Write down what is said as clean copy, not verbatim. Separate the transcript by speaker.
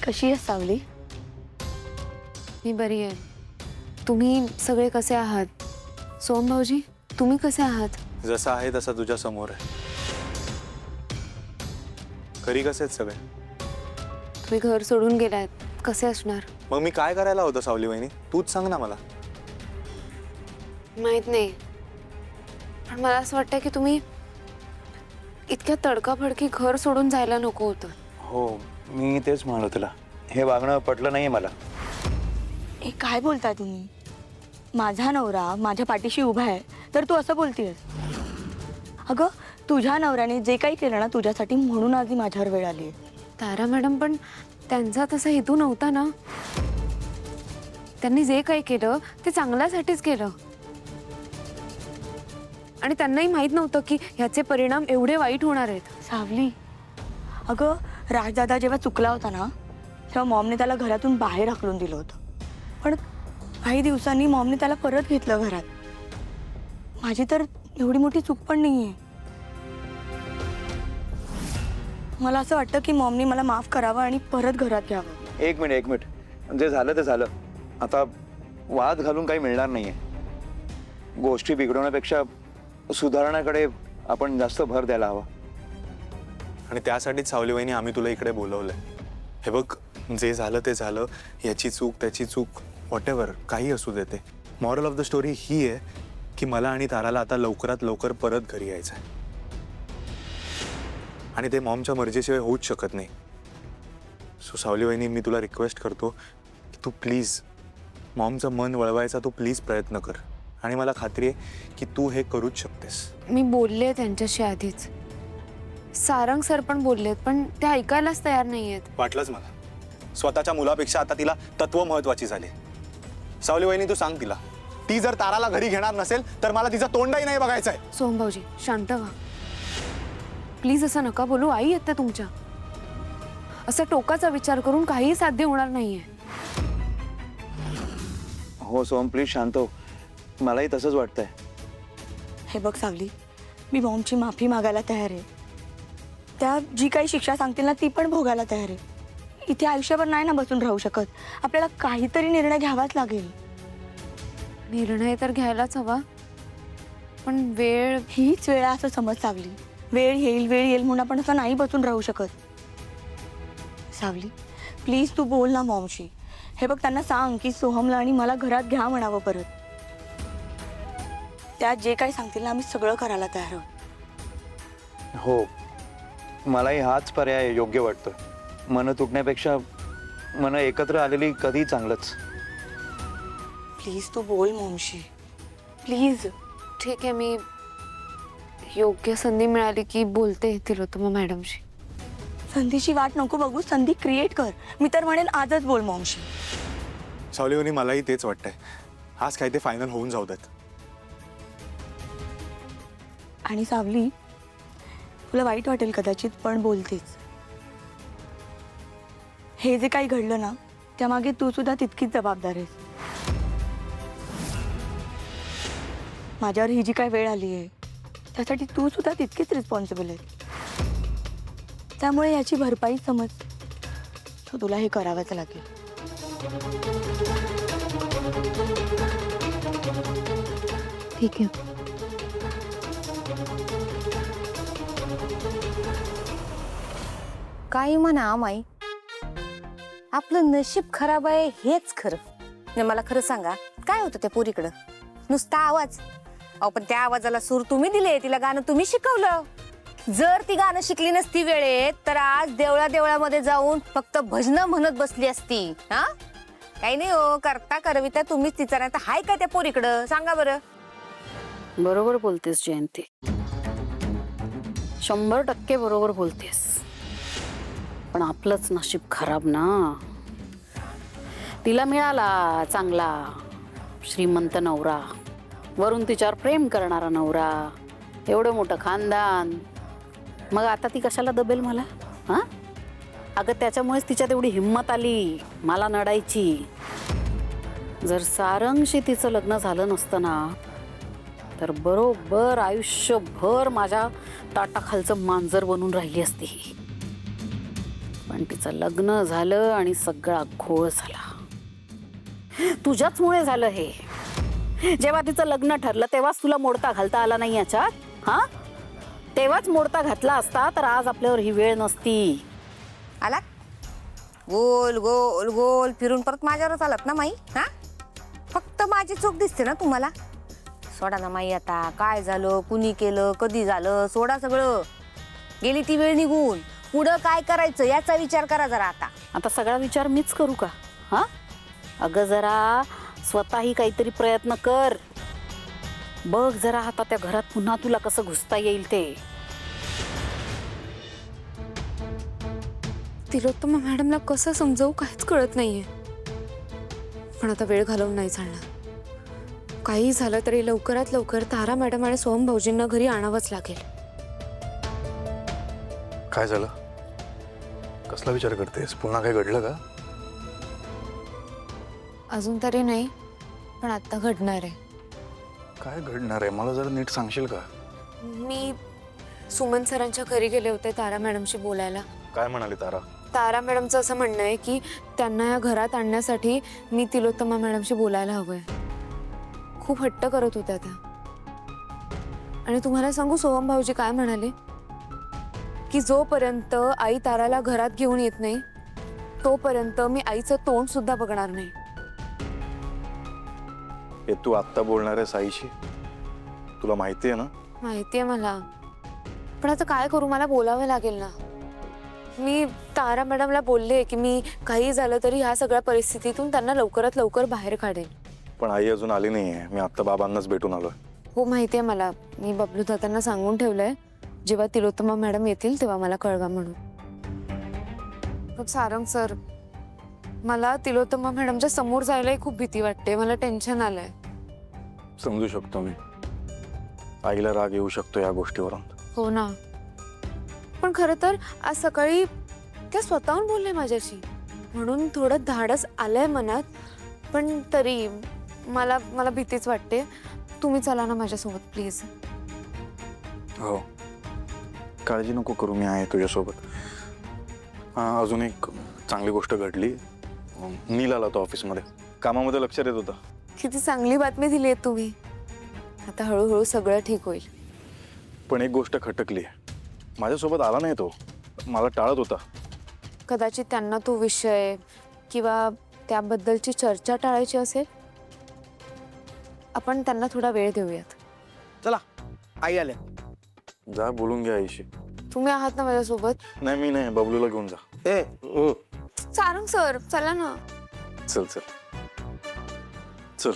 Speaker 1: कशी आहेस सावली?
Speaker 2: मी बरी आहे. तुम्ही सगळे कसे आहात? सोम भाऊजी, तुम्ही कसे आहात?
Speaker 3: जसा आहे तसा तुझ्या समोर आहे. घरी कसे आहेत सगळे?
Speaker 2: तुम्ही घर सोडून गेलात, कसे असणार?
Speaker 3: मग मी काय करायला होतं सावली वहिनी? तूच सांग ना मला.
Speaker 2: माहित नाही, पण मला असं वाटतं की तुम्ही इतक्या तडकाफडकी घर सोडून जायला नको होतं.
Speaker 3: हो, मी तेच म्हणलो तुला. हे वागणं पटलं नाहीये मला.
Speaker 1: हे काय बोलताय तुम्ही? माझा नवरा माझ्या पाठीशी उभा आहे तर तू असं बोलतेस? अगं, तुझ्या नवऱ्याने जे काही केलं ना तुझ्यासाठी, म्हणून आज ही माझ्यावर वेळ आली आहे.
Speaker 2: तारा मॅडम, पण त्यांचा तसा हेतू नव्हता ना. त्यांनी जे काही केलं ते चांगल्यासाठीच केलं, आणि त्यांनाही माहित नव्हतं की ह्याचे परिणाम एवढे वाईट होणार आहेत.
Speaker 1: सावली, अगं राजदादा जेव्हा चुकला होता ना तेव्हा मॉमने त्याला घरातून बाहेर हाकलून दिलं होतं, पण काही दिवसांनी मॉमने त्याला परत घेतलं घरात. माझी तर एवढी मोठी चूक पण नाहीये. मला असं वाटतं की मॉमने मला माफ करावं आणि परत घरात घ्यावं.
Speaker 3: एक मिनिट. जे झालं ते झालं. आता वाद घालून काही मिळणार नाहीये. गोष्टी बिघडवण्यापेक्षा सुधारण्याकडे आपण जास्त भर द्यायला हवा. आणि त्यासाठीच सावली वहिनी आम्ही तुला इकडे बोलवलंय. हे बघ, जे झालं ते झालं. याची चूक त्याची चूक व्हॉटेव्हर काही असू देते. मॉरल ऑफ द स्टोरी ही आहे की मला आणि ताराला आता लवकरात लवकर परत घरी यायचं आहे, आणि ते मॉमच्या मर्जीशिवाय होऊच शकत नाही. सो सावली वहिनी, मी तुला रिक्वेस्ट करतो की तू प्लीज मॉमचं मन वळवायचा तू प्लीज प्रयत्न कर, आणि मला खात्री आहे की तू हे करूच शकतेस.
Speaker 2: मी बोलले त्यांच्याशी आधीच. सारंग सर पण बोललेत, पण ते ऐकायलाच तयार नाहीयेत.
Speaker 3: वाटलंच मला. स्वतःच्या मुलापेक्षा आता तिला तत्व महत्वाची झाली. सावली वहिनी, तू सांग तिला, ती जर ताराला घरी घेणार नसेल तर मला तिचा तोंडही नाही बघायचंय.
Speaker 2: सोम भाऊजी, शांत व्हा प्लीज. असं नका बोलू. आई येते तुमच्या. असा टोकाचा विचार करून काही साध्य होणार नाहीये.
Speaker 3: हो सोम, प्लीज शांत हो. मलाही तसंच वाटतंय.
Speaker 1: हे बघ सावली, मी मॉमची माफी मागायला तयार आहे. त्या जी काही शिक्षा सांगतील ना ती पण भोगायला तयार आहे. इथे आयुष्यभर नाही ना बसून राहू शकत. आपल्याला काहीतरी निर्णय घ्यावाच लागेल.
Speaker 2: निर्णय तर घ्यायलाच हवा, पण वेळ.
Speaker 1: हीच वेळ आहे असं समज सावली. वेळ येईल म्हणून आपण असं नाही बसून राहू शकत. सावली, प्लीज तू बोल ना मॉमशी. हे बघ, त्यांना सांग की सोहमला आणि मला घरात घ्या म्हणावं परत. त्या जे काही सांगतील ना आम्ही सगळं करायला तयार आहोत.
Speaker 3: हो, मलाही हाच पर्याय योग्य वाटतो. मन तुटण्यापेक्षा मन एकत्र आलेली कधी चांगलंच.
Speaker 1: प्लीज तू बोल मॉमशी, प्लीज.
Speaker 2: ठीक आहे, मी योग्य संधी मिळाली की बोलते तिलोत्तमा मॅडमशी.
Speaker 1: संधीची वाट नको बघू, संधी क्रिएट कर. मी तर म्हणेन आजच बोल मॉमशी.
Speaker 3: सावलीवनी, मलाही तेच वाटतंय. आज काय ते फायनल होऊन जाऊ देत.
Speaker 1: आणि सावली, तुला वाईट वाटेल कदाचित, पण बोलतेच. हे जे काही घडलं ना त्यामागे तू सुद्धा तितकीच जबाबदार आहेस. माझ्यावर ही जी काही वेळ आली आहे त्यासाठी तू सुद्धा तितकीच रिस्पॉन्सिबल आहे. त्यामुळे याची भरपाई समज. सो तुला हे करावंच लागेल.
Speaker 2: ठीक आहे.
Speaker 4: काही म्हणा माई, आपलं नशीब खराब आहे हेच खरं. नाही, मला खरं सांगा, काय होतं त्या पोरीकडं? नुसता आवाज. अहो, पण त्या आवाजाला सूर तुम्ही दिले, तिला गाणं तुम्ही शिकवलं. जर ती गाणं शिकली नसती वेळेत तर आज देवळामध्ये जाऊन फक्त भजनं म्हणत बसली असती. हा, काही नाही हो, करता करविता तुम्हीच तिचा. नाही तर हाय काय त्या पोरीकडं? सांगा बरं.
Speaker 5: बरोबर बोलतेस जयंती, 100% बरोबर बोलतेस. पण आपलंच नशीब खराब ना. तिला मिळाला चांगला श्रीमंत नवरा, वरून तिच्यावर प्रेम करणारा नवरा, एवढं मोठं खानदान. मग आता ती कशाला दबेल मला? हां, अगं त्याच्यामुळेच तिच्यात एवढी हिंमत आली मला नडायची. जर सारंगशी तिचं लग्न झालं नसतं ना तर बरोबर आयुष्यभर माझ्या ताटाखालचं मांजर बनून राहिली असती. पण आणि तिचं लग्न झालं आणि सगळा घोळ झाला. तुझ्याचमुळे झालं हे. जेव्हा तिचं लग्न ठरलं तेव्हाच तुला मोडता घालता आला नाही याच्यात. हा, तेव्हाच मोडता घातला असता तर आज आपल्यावर ही वेळ नसती.
Speaker 4: आला गोल गोल गोल फिरून परत माझ्यावरच आलात ना माई. हा, फक्त माझी चूक दिसते ना तुम्हाला. सोडा ना माई, आता काय झालं, कुणी केलं, कधी झालं, सोडा सगळं. गेली ती वेळ निघून. पुढं काय करायचं याचा विचार करा जरा आता.
Speaker 5: आता सगळा विचार मीच करू का? हा, अगं जरा स्वतःही काहीतरी प्रयत्न कर. बघ जरा आता त्या घरात पुन्हा तुला कसं घुसता येईल ते.
Speaker 2: तिलोत्तमा मॅडमला कसं समजावू काहीच कळत नाहीये. पण आता वेळ घालवून नाही चालणार. काही झालं तरी लवकरात लवकर तारा मॅडम आणि सोहम भाऊजींना घरी आणावंच लागेल.
Speaker 6: काय झालं? कसला विचार करतेस? पुन्हा काय घडलं का?
Speaker 2: अजून तरी नाही, पण आता घडणार आहे.
Speaker 6: काय घडणार आहे मला जरा नीट सांगशील का?
Speaker 2: मी सुमन सरांच्या घरी गेले होते तारा मॅडमशी बोलायला.
Speaker 6: काय म्हणाली तारा?
Speaker 2: तारा मॅडमचं असं म्हणणं आहे की त्यांना या घरात आणण्यासाठी मी तिलोत्तमा मॅडमशी बोलायला हवंय. खूप हट्ट करत होत्या त्या. आणि तुम्हाला सांगू सोहम भाऊजी काय म्हणाले की जोपर्यंत आई ताराला घरात घेऊन येत नाही तोपर्यंत मी आईचं तोंड सुद्धा बघणार नाही.
Speaker 6: हे तू आत्ता बोलणार आहेस आईशी? तुला माहिती आहे ना?
Speaker 2: माहितीये मला, पण आता काय करू, मला बोलावं लागेल ना. मी तारा मॅडमला बोलले की मी काही झालं तरी ह्या सगळ्या परिस्थितीतून त्यांना लवकरात लवकर बाहेर काढेन.
Speaker 6: पण आई अजून आली नाहीये. मी आत्ता बाबांनाच भेटून आलोय.
Speaker 2: हो माहितीये मला. मी बबलू दादांना सांगून ठेवलंय जेव्हा तिलोत्तमा मॅडम येतील तेव्हा मला कळवा म्हणून. पण सारंग सर, मला तिलोत्तमा मॅडमच्या समोर जायलाही खूप भीती वाटते. मला टेन्शन आलंय.
Speaker 6: समजू शकतो मी. आईला राग येऊ शकतो या गोष्टीवरून.
Speaker 2: हो ना, पण खरं तर आज सकाळी त्या स्वतःहून बोलले माझ्याशी म्हणून थोडं धाडस आलंय मनात. पण तरी मला मला भीतीच वाटते. तुम्ही चला ना माझ्यासोबत प्लीज.
Speaker 6: हो, काळजी नको करू, मी आहे तुझ्यासोबत. हा, अजून एक चांगली गोष्ट घडली. नील आला होता ऑफिसमध्ये. कामामध्ये लक्ष देत होता.
Speaker 2: किती चांगली बातमी दिली आहे तुम्ही. आता हळूहळू सगळं ठीक होईल.
Speaker 6: पण एक गोष्ट खटकली. माझ्यासोबत आला नाही तो. मला टाळत होता.
Speaker 2: कदाचित त्यांना तो विषय किंवा त्याबद्दलची चर्चा टाळायची असेल. आपण त्यांना थोडा वेळ देऊयात.
Speaker 7: चला, आई आले.
Speaker 6: जा बोलून घ्या आईशी.
Speaker 2: तुम्ही आहात ना माझ्यासोबत?
Speaker 6: नाही, मी नाही. बबलूला घेऊन जा.
Speaker 7: ए
Speaker 2: सारंग सर चला ना.
Speaker 6: चल चल चल.